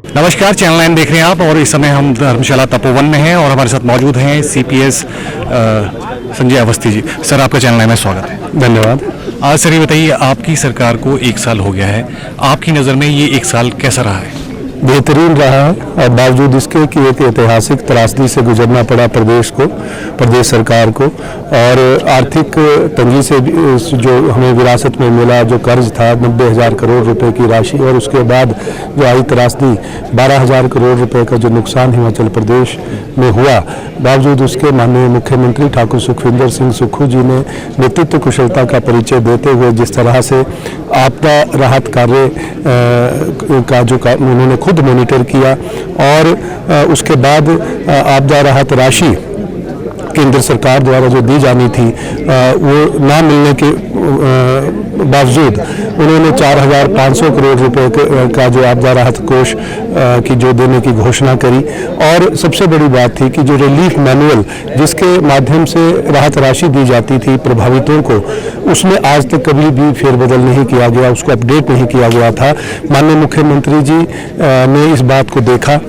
नमस्कार, चैनल 9 देख रहे हैं आप और इस समय हम धर्मशाला तपोवन में हैं और हमारे साथ मौजूद हैं सीपीएस संजय अवस्थी जी। सर, आपका चैनल 9 में स्वागत है। धन्यवाद। आज सर ये बताइए, आपकी सरकार को 1 साल हो गया है, आपकी नज़र में ये 1 साल कैसा रहा है? बेहतरीन रहा है और बावजूद इसके कि एक ऐतिहासिक त्रासदी से गुजरना पड़ा प्रदेश सरकार को, और आर्थिक तंगी से जो हमें विरासत में मिला, जो कर्ज था 90,000 करोड़ रुपए की राशि, और उसके बाद जो आई त्रासदी 12,000 करोड़ रुपए का जो नुकसान हिमाचल प्रदेश में हुआ, बावजूद उसके माननीय मुख्यमंत्री ठाकुर सुखविंदर सिंह सुक्खू जी ने नेतृत्व कुशलता का परिचय देते हुए जिस तरह से आपदा राहत कार्य का जो उन्होंने खुद मॉनिटर किया, और उसके बाद आपदा राहत राशि केंद्र सरकार द्वारा जो दी जानी थी वो ना मिलने के बावजूद उन्होंने 4,500 करोड़ रुपए का जो आपदा राहत कोष की जो देने की घोषणा करी। और सबसे बड़ी बात थी कि जो रिलीफ मैनुअल जिसके माध्यम से राहत राशि दी जाती थी प्रभावितों को, उसमें आज तक कभी भी फेरबदल नहीं किया गया, उसको अपडेट नहीं किया गया था। माननीय मुख्यमंत्री जी ने इस बात को देखा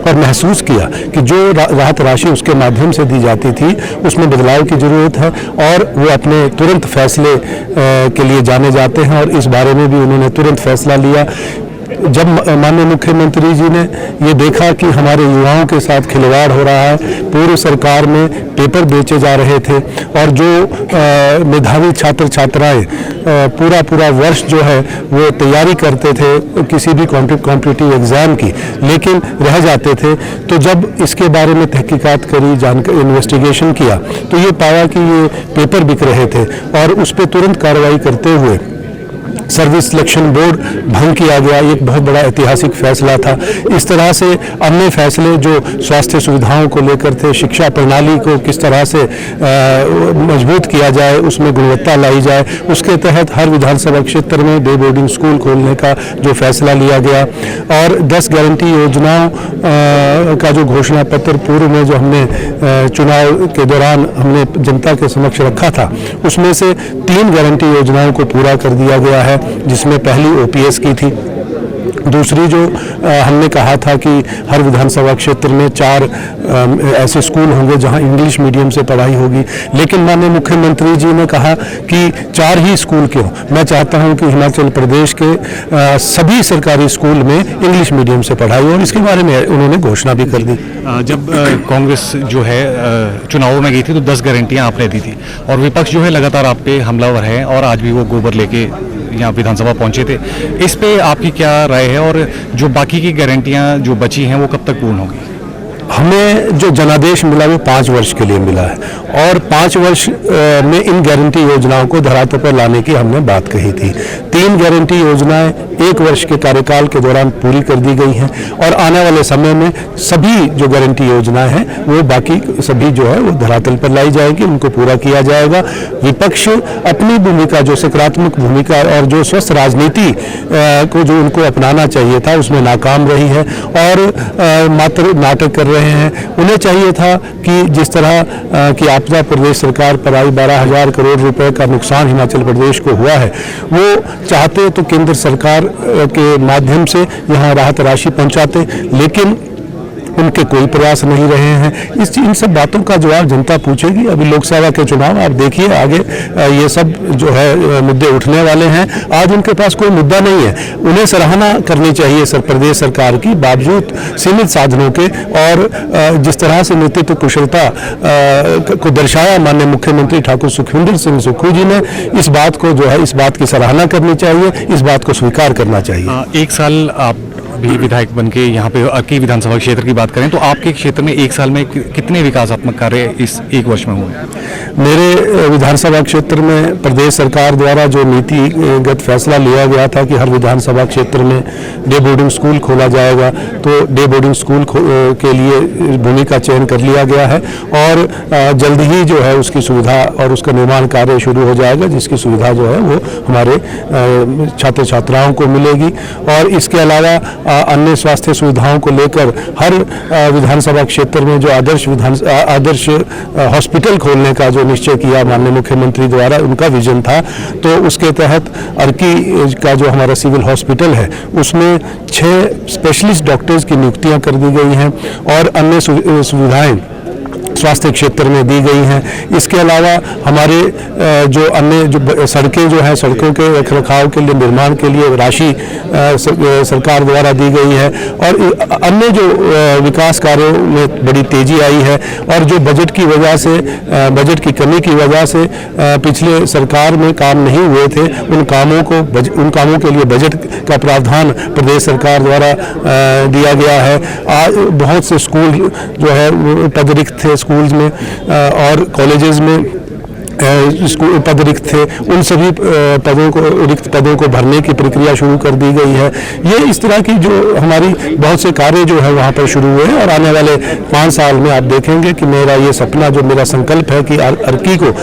और महसूस किया कि जो राहत राशि उसके माध्यम से दी जाती थी उसमें बदलाव की ज़रूरत है, और वो अपने तुरंत फैसले के लिए जाने जाते हैं, और इस बारे में भी उन्होंने तुरंत फैसला लिया। जब माननीय मुख्यमंत्री जी ने ये देखा कि हमारे युवाओं के साथ खिलवाड़ हो रहा है, पूर्व सरकार में पेपर बेचे जा रहे थे और जो मेधावी छात्र छात्राएं पूरा वर्ष जो है वो तैयारी करते थे किसी भी कॉम्पिटिटिव एग्ज़ाम की, लेकिन रह जाते थे, तो जब इसके बारे में तहकीकात करी, जानकारी इन्वेस्टिगेशन किया, तो ये पाया कि ये पेपर बिक रहे थे, और उस पर तुरंत कार्रवाई करते हुए सर्विस सिलेक्शन बोर्ड भंग किया गया। एक बहुत बड़ा ऐतिहासिक फैसला था। इस तरह से अन्य फैसले जो स्वास्थ्य सुविधाओं को लेकर थे, शिक्षा प्रणाली को किस तरह से मजबूत किया जाए, उसमें गुणवत्ता लाई जाए, उसके तहत हर विधानसभा क्षेत्र में डे बोर्डिंग स्कूल खोलने का जो फैसला लिया गया, और 10 गारंटी योजनाओं का जो घोषणा पत्र पूर्व में जो हमने चुनाव के दौरान हमने जनता के समक्ष रखा था, उसमें से 3 गारंटी योजनाओं को पूरा कर दिया गया है, जिसमें पहली ओपीएस की थी। दूसरी जो हमने कहा था कि हर विधानसभा क्षेत्र में 4 ऐसे स्कूल होंगे जहां इंग्लिश मीडियम से पढ़ाई होगी, लेकिन माननीय मुख्यमंत्री जी ने कहा कि 4 ही स्कूल क्यों, मैं चाहता हूं कि हिमाचल प्रदेश के सभी सरकारी स्कूल में इंग्लिश मीडियम से पढ़ाई हो, और इसके बारे में उन्होंने घोषणा भी कर दी। जब कांग्रेस जो है चुनावों में गई थी तो 10 गारंटियाँ आपने दी थी, और विपक्ष जो है लगातार आप पे हमलावर है, और आज भी वो गोबर लेके यहाँ विधानसभा पहुंचे थे। इस पे आपकी क्या राय है, और जो बाकी की गारंटियां जो बची हैं वो कब तक पूर्ण होगी? हमें जो जनादेश मिला वो 5 वर्ष के लिए मिला है, और 5 वर्ष में इन गारंटी योजनाओं को धरातल पर लाने की हमने बात कही थी। 3 गारंटी योजनाएं 1 वर्ष के कार्यकाल के दौरान पूरी कर दी गई हैं, और आने वाले समय में सभी जो गारंटी योजनाएं हैं वो बाकी सभी जो है वो धरातल पर लाई जाएगी, उनको पूरा किया जाएगा। विपक्ष अपनी भूमिका, जो सकारात्मक भूमिका और जो स्वस्थ राजनीति को जो उनको अपनाना चाहिए था, उसमें नाकाम रही है, और मात्र नाटक कर रहे हैं। उन्हें चाहिए था कि जिस तरह की आपदा प्रदेश सरकार पर आई, 12,000 करोड़ रुपए का नुकसान हिमाचल प्रदेश को हुआ है, वो चाहते तो केंद्र सरकार के माध्यम से यहाँ राहत राशि पहुँचाते, लेकिन उनके कोई प्रयास नहीं रहे हैं। इन सब बातों का जवाब जनता पूछेगी। अभी लोकसभा के चुनाव आप देखिए, आगे ये सब जो है मुद्दे उठने वाले हैं। आज उनके पास कोई मुद्दा नहीं है। उन्हें सराहना करनी चाहिए प्रदेश सरकार की, बावजूद सीमित साधनों के, और जिस तरह से नेतृत्व कुशलता को दर्शाया माननीय मुख्यमंत्री ठाकुर सुखविंदर सिंह सुक्खू जी ने, इस बात को जो है इस बात की सराहना करनी चाहिए, इस बात को स्वीकार करना चाहिए। 1 साल आप भी विधायक बन के यहाँ पे आपकी विधानसभा क्षेत्र की बात करें तो आपके क्षेत्र में 1 साल में कितने विकासात्मक कार्य इस 1 वर्ष में हुए? मेरे विधानसभा क्षेत्र में प्रदेश सरकार द्वारा जो नीतिगत फैसला लिया गया था कि हर विधानसभा क्षेत्र में डे बोर्डिंग स्कूल खोला जाएगा, तो डे बोर्डिंग स्कूल के लिए भूमि का चयन कर लिया गया है, और जल्द ही जो है उसकी सुविधा और उसका निर्माण कार्य शुरू हो जाएगा, जिसकी सुविधा जो है वो हमारे छात्र छात्राओं को मिलेगी। और इसके अलावा अन्य स्वास्थ्य सुविधाओं को लेकर हर विधानसभा क्षेत्र में जो आदर्श हॉस्पिटल खोलने का जो निश्चय किया माननीय मुख्यमंत्री द्वारा, उनका विजन था, तो उसके तहत अर्की का जो हमारा सिविल हॉस्पिटल है उसमें 6 स्पेशलिस्ट डॉक्टर्स की नियुक्तियां कर दी गई हैं और अन्य सुविधाएं स्वास्थ्य क्षेत्र में दी गई हैं। इसके अलावा हमारे जो अन्य जो सड़कें जो हैं, सड़कों के रखरखाव के लिए, निर्माण के लिए राशि सरकार द्वारा दी गई है और अन्य जो विकास कार्यों में बड़ी तेजी आई है। और जो बजट की वजह से, बजट की कमी की वजह से पिछले सरकार में काम नहीं हुए थे, उन कामों के लिए बजट का प्रावधान प्रदेश सरकार द्वारा दिया गया है। आज बहुत से स्कूल जो है पद रिक्त थे स्कूल्स में और कॉलेजेस में स्कूल पद रिक्त थे, उन सभी रिक्त पदों को भरने की प्रक्रिया शुरू कर दी गई है। ये इस तरह की जो हमारी बहुत से कार्य जो है वहाँ पर शुरू हुए हैं और आने वाले 5 साल में आप देखेंगे कि मेरा ये सपना, जो मेरा संकल्प है कि अर्की को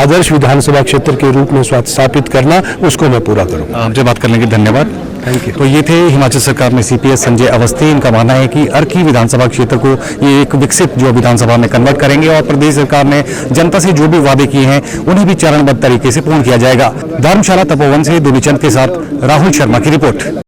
आदर्श विधानसभा क्षेत्र के रूप में स्थापित करना, उसको मैं पूरा करूँ। आपसे बात करने के लिए धन्यवाद। Thank you. तो ये थे हिमाचल सरकार में सीपीएस संजय अवस्थी। इनका मानना है कि अर्की विधानसभा क्षेत्र को ये एक विकसित जो विधानसभा में कन्वर्ट करेंगे और प्रदेश सरकार ने जनता से जो भी वादे किए हैं उन्हें भी चरणबद्ध तरीके से पूर्ण किया जाएगा। धर्मशाला तपोवन से दुनीचंद के साथ राहुल शर्मा की रिपोर्ट।